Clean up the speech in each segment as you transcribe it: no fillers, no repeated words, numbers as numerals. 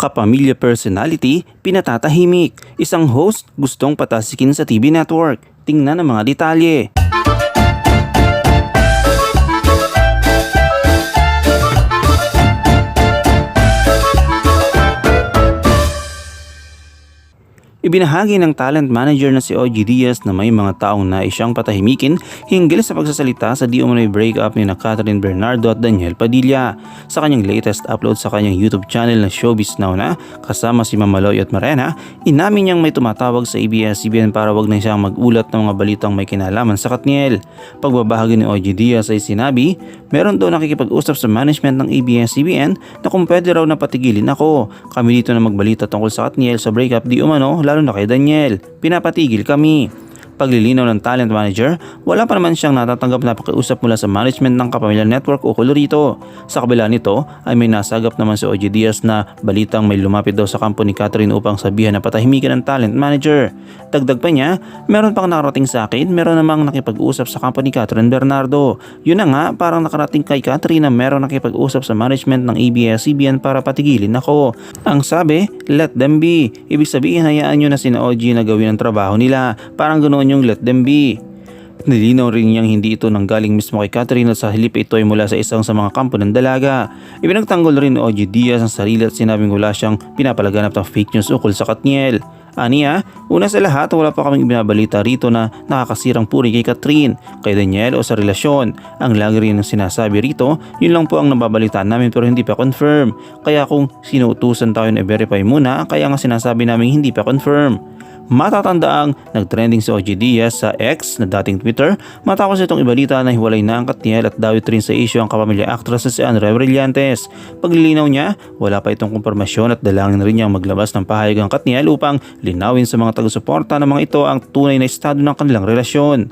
Kapamilya personality, pinatatahimik. Isang host gustong patasikin sa TV network. Tingnan ang mga detalye. Ibinahagi ng talent manager na si OG Diaz na may mga taong nais siyang patahimikin hinggil sa pagsasalita sa di umano'y breakup ni Catherine Bernardo at Daniel Padilla. Sa kanyang latest upload sa kanyang YouTube channel na Showbiz Now na kasama si Mama Loy at Marena, inamin niyang may tumatawag sa ABS-CBN para wag na siyang mag-ulat ng mga balitang may kinalaman sa Katniel. Pagbabahagi ni OG Diaz ay sinabi, meron daw nakikipag-usap sa management ng ABS-CBN na kung pwede raw na patigilin ako. Kami dito na magbalita tungkol sa Katniel sa breakup di umano, lalo na kay Daniel. Pinapatigil kami. Paglilinaw ng talent manager, wala pa naman siyang natatanggap na pakiusap mula sa management ng Kapamilya Network o Colorito. Sa kabila nito ay may nasagap naman si OG Diaz na balitang may lumapit daw sa kampo ni Catherine upang sabihan na patahimikan ng talent manager. Dagdag pa niya, meron pang nakarating sa akin, meron namang nakipag-usap sa kampo ni Catherine Bernardo. Yun na nga, parang nakarating kay Catherine na meron nakipag-usap sa management ng ABS-CBN para patigilin ako. Ang sabi, let them be. Ibig sabihin hayaan nyo na sina OG na gawin ang trabaho nila. Parang ganoon yung let them be. Nilinaw rin niyang hindi ito nanggaling mismo kay Catherine at sa halip ito ay mula sa isang sa mga kampo ng dalaga. Ibinagtanggol rin ni OG Diaz ang sarili at sinabing wala siyang pinapalaganap ng fake news ukol sa Katniel. Aniya, una sa lahat wala pa kaming binabalita rito na nakakasirang puri kay Catherine, kay Daniel o sa relasyon. Ang lagi rin ng sinasabi rito, yun lang po ang nababalitaan namin pero hindi pa confirm. Kaya kung sinuutusan tayo na i-verify muna, kaya nga sinasabi namin hindi pa confirm. Matatandaang nagtrending si OG Diaz sa X na dating Twitter matapos itong ibalita na hiwalay na ang Katniel at dawit rin sa issue ang kapamilya actress na si Andrea Brillantes. Paglilinaw niya, wala pa itong kumpirmasyon at dalangin rin niyang maglabas ng pahayag ang Katniel upang linawin sa mga taga-suporta ng mga ito ang tunay na estado ng kanilang relasyon.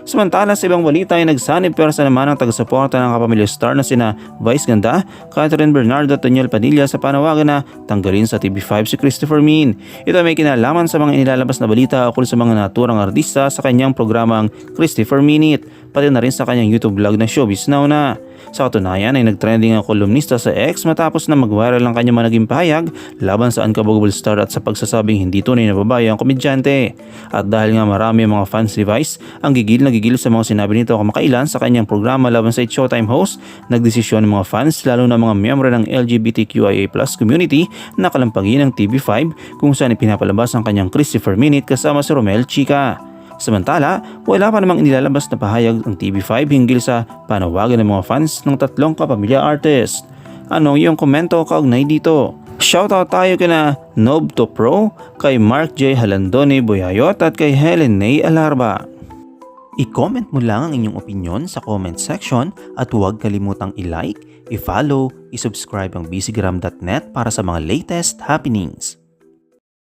Samantala sa ibang balita ay nagsanib persa naman ang taga-suporta ng kapamilya star na sina Vice Ganda, Catherine Bernardo at Daniel Padilla sa panawagan na tanggalin sa TV5 si Christopher Min. Ito may kinalaman sa mga inilalabas na balita ukol sa mga naturang artista sa kanyang programang Christopher Minute, pati na rin sa kanyang YouTube vlog na Showbiz Now na. Sa katunayan ay nagtrending ang kolumnista sa X matapos na mag-viral ang kanyang managing pahayag laban sa Unkaboogable star at sa pagsasabing hindi tunay na babae ang komedyante. At dahil nga marami ang mga fans ni Vice ang gigil na gigil sa mga sinabi nito kamakailan sa kanyang programa laban sa Showtime host, nagdesisyon ng mga fans lalo na mga miyembro ng LGBTQIA+ community na kalampagin ng TV5 kung saan ipinapalabas ang kanyang Christopher Minute kasama si Romel Chica. Samantala, wala pa namang inilalabas na pahayag ng TV5 hinggil sa panawagan ng mga fans ng tatlong kapamilya artist. Ano yung komento kaugnay dito? Shoutout tayo kina Nob to Pro, kay Mark J. Halandone Boyayot at kay Helen Nay Alarba. I-comment mo lang ang inyong opinion sa comment section at huwag kalimutang i-like, i-follow, i-subscribe ang bcgram.net para sa mga latest happenings.